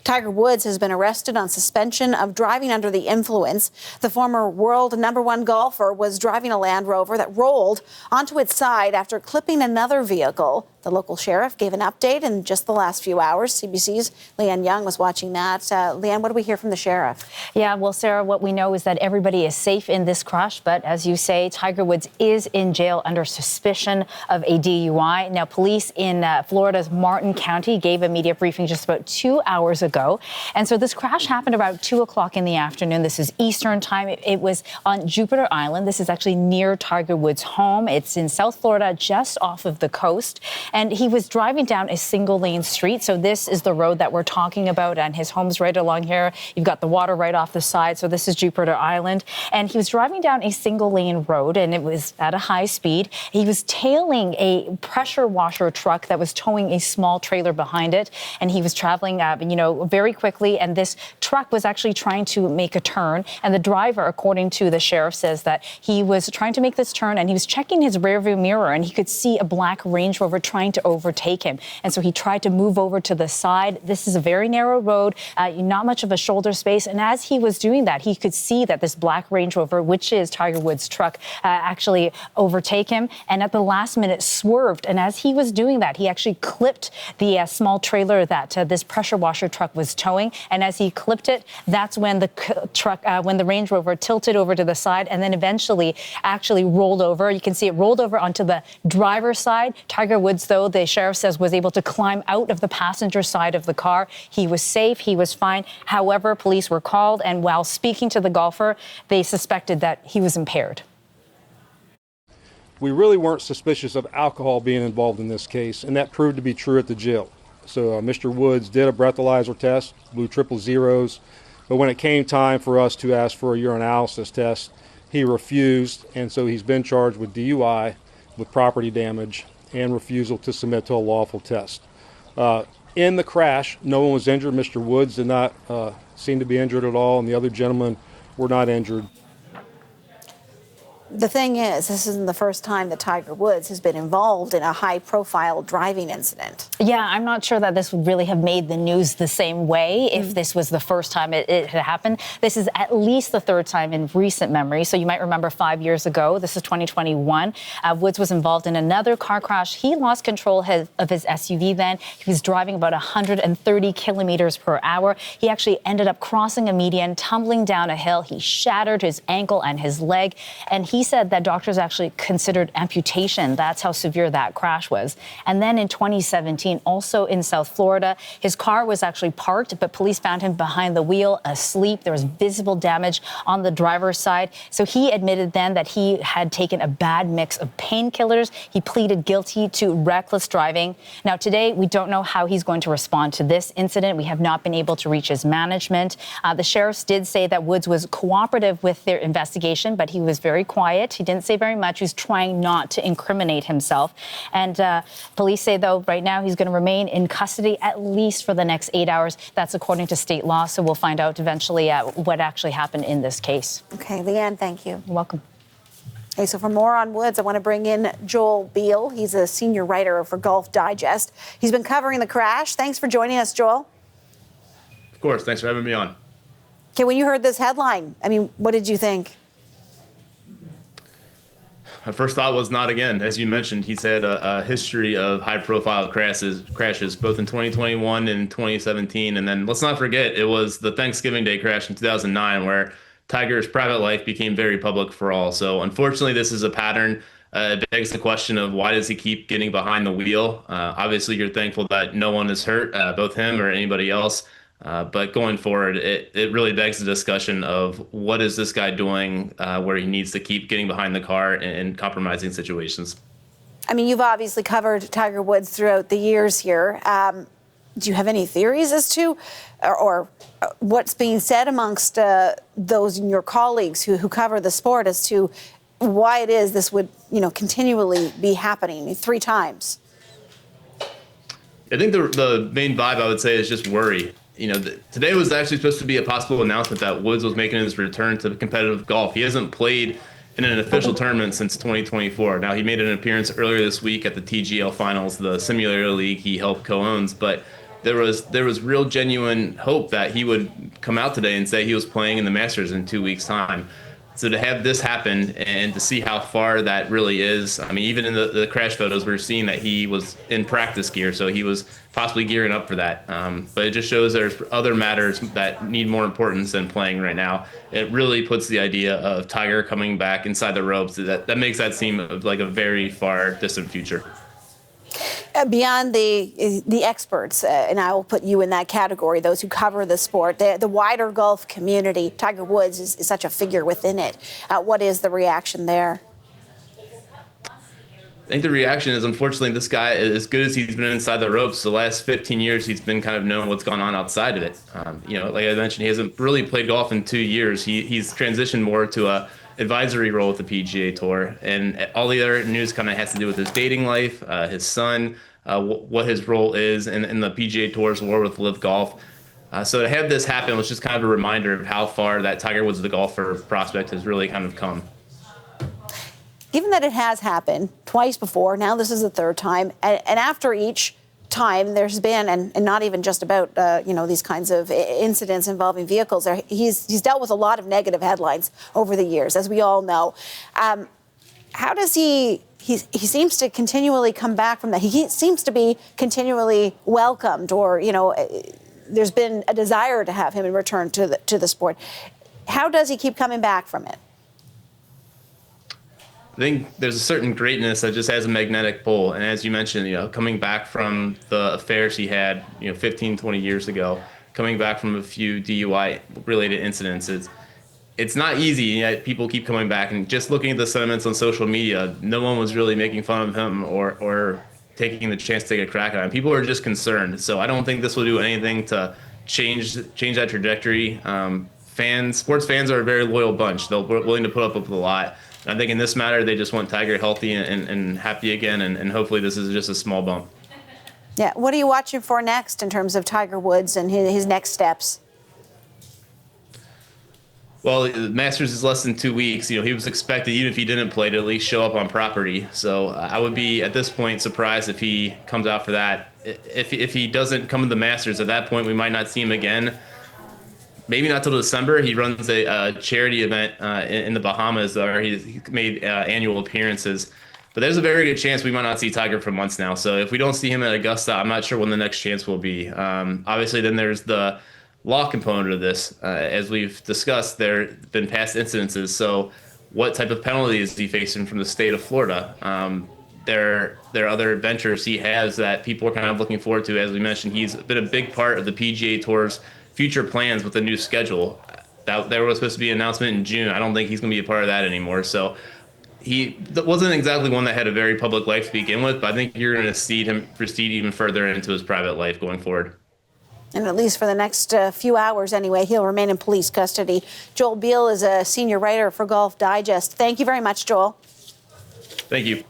Tiger Woods has been arrested on suspension of driving under the influence. The former world #1 golfer was driving a Land Rover that rolled onto its side after clipping another vehicle. The local sheriff gave an update in just the last few hours. CBC's Leanne Young was watching that. Leanne, what do we hear from the sheriff? Yeah, well, Sarah, what we know is that everybody is safe in this crash. But as you say, Tiger Woods is in jail under suspicion of a DUI. Now, police in Florida's Martin County gave a media briefing just about 2 hours ago. And so this crash happened about 2 o'clock in the afternoon. This is Eastern time. It was on Jupiter Island. This is actually near Tiger Woods' home. It's in South Florida, just off of the coast. And he was driving down a single-lane street. So this is the road that we're talking about, and his home's right along here. You've got the water right off the side. So this is Jupiter Island. And he was driving down a single-lane road, and it was at a high speed. He was tailing a pressure washer truck that was towing a small trailer behind it. And he was traveling, very quickly. And this truck was actually trying to make a turn. And the driver, according to the sheriff, says that he was trying to make this turn, and he was checking his rearview mirror, and he could see a black Range Rover trying to overtake him. And so he tried to move over to the side. This is a very narrow road, not much of a shoulder space. And as he was doing that, he could see that this black Range Rover, which is Tiger Woods' truck, actually overtake him. And at the last minute swerved. And as he was doing that, he actually clipped the small trailer that this pressure washer truck was towing. And as he clipped it, that's when the Range Rover tilted over to the side and then eventually actually rolled over. You can see it rolled over onto the driver's side. Tiger Woods, though, the sheriff says, was able to climb out of the passenger side of the car. He was safe. He was fine. However, police were called, and while speaking to the golfer, they suspected that he was impaired. We really weren't suspicious of alcohol being involved in this case, and that proved to be true at the jail. So Mr. Woods did a breathalyzer test, blew 000s, but when it came time for us to ask for a urinalysis test, he refused, and so he's been charged with DUI, with property damage, and refusal to submit to a lawful test. In the crash, no one was injured. Mr. Woods did not seem to be injured at all, and the other gentlemen were not injured. The thing is, this isn't the first time that Tiger Woods has been involved in a high-profile driving incident. Yeah, I'm not sure that this would really have made the news the same way if this was the first time it had happened. This is at least the third time in recent memory. So you might remember 5 years ago, this is 2021, Woods was involved in another car crash. He lost control of his SUV then. He was driving about 130 kilometers per hour. He actually ended up crossing a median, tumbling down a hill. He shattered his ankle and his leg, and he said that doctors actually considered amputation. That's how severe that crash was. And then in 2017, also in South Florida, his car was actually parked, but police found him behind the wheel, asleep. There was visible damage on the driver's side. So he admitted then that he had taken a bad mix of painkillers. He pleaded guilty to reckless driving. Now, today, we don't know how he's going to respond to this incident. We have not been able to reach his management. The sheriffs did say that Woods was cooperative with their investigation, but he was very quiet. He didn't say very much. He's trying not to incriminate himself. And police say, though, right now he's going to remain in custody at least for the next 8 hours. That's according to state law. So we'll find out eventually what actually happened in this case. Okay, Leanne, thank you. You're welcome. Okay, so for more on Woods, I want to bring in Joel Beal. He's a senior writer for Golf Digest. He's been covering the crash. Thanks for joining us, Joel. Of course. Thanks for having me on. Okay, when you heard this headline, what did you think? My first thought was not again. As you mentioned, he's had a history of high-profile crashes, both in 2021 and 2017. And then let's not forget, it was the Thanksgiving Day crash in 2009 where Tiger's private life became very public for all. So unfortunately, this is a pattern. It begs the question of why does he keep getting behind the wheel? Obviously, you're thankful that no one is hurt, both him or anybody else. But going forward, it really begs the discussion of what is this guy doing where he needs to keep getting behind the car and compromising situations. You've obviously covered Tiger Woods throughout the years here. Do you have any theories as to or what's being said amongst those in your colleagues who cover the sport as to why it is this would, continually be happening 3 times? I think the main vibe I would say is just worry. Today was actually supposed to be a possible announcement that Woods was making his return to competitive golf. He hasn't played in an official tournament since 2024. Now, he made an appearance earlier this week at the TGL Finals, the simulator league he helped co-owns. But there was real genuine hope that he would come out today and say he was playing in the Masters in 2 weeks' time. So to have this happen and to see how far that really is, I mean, even in the crash photos, we're seeing that he was in practice gear, so he was possibly gearing up for that. But it just shows there's other matters that need more importance than playing right now. It really puts the idea of Tiger coming back inside the ropes. That makes that seem like a very far distant future. Beyond the experts, and I will put you in that category, those who cover the sport, the wider golf community, Tiger Woods is such a figure within it. What is the reaction there? I think the reaction is, unfortunately, this guy, as good as he's been inside the ropes, the last 15 years, he's been kind of knowing what's gone on outside of it. Like I mentioned, he hasn't really played golf in 2 years. He's transitioned more to a advisory role with the PGA Tour, and all the other news kind of has to do with his dating life, his son, what his role is in the PGA Tour's war with Live Golf. So to have this happen was just kind of a reminder of how far that Tiger Woods, the golfer prospect, has really kind of come. Given that it has happened twice before, now this is the third time, and after each time there's been, and not even just about these kinds of incidents involving vehicles, he's dealt with a lot of negative headlines over the years, as we all know. How does he seems to continually come back from that? He seems to be continually welcomed, or there's been a desire to have him return to the sport. How does he keep coming back from it? I think there's a certain greatness that just has a magnetic pull. And as you mentioned, coming back from the affairs he had, 15, 20 years ago, coming back from a few DUI related incidents, it's not easy. Yet people keep coming back, and just looking at the sentiments on social media, no one was really making fun of him or taking the chance to take a crack at him. People are just concerned. So I don't think this will do anything to change that trajectory. Sports fans are a very loyal bunch. They're willing to put up with a lot. I think in this matter, they just want Tiger healthy and happy again, and hopefully this is just a small bump. Yeah. What are you watching for next in terms of Tiger Woods and his next steps? Well, the Masters is less than 2 weeks. He was expected, even if he didn't play, to at least show up on property. So I would be, at this point, surprised if he comes out for that. If he doesn't come to the Masters, at that point, we might not see him again. Maybe not till December. He runs a charity event in the Bahamas, where he's made annual appearances. But there's a very good chance we might not see Tiger for months now. So if we don't see him at Augusta, I'm not sure when the next chance will be. Obviously, then there's the law component of this. As we've discussed, there have been past incidences. So what type of penalties is he facing from the state of Florida? There are other ventures he has that people are kind of looking forward to. As we mentioned, he's been a big part of the PGA Tour's future plans with the new schedule. There was supposed to be an announcement in June. I don't think he's going to be a part of that anymore. So he wasn't exactly one that had a very public life to begin with, but I think you're going to see him proceed even further into his private life going forward. And at least for the next few hours anyway, he'll remain in police custody. Joel Beal is a senior writer for Golf Digest. Thank you very much, Joel. Thank you.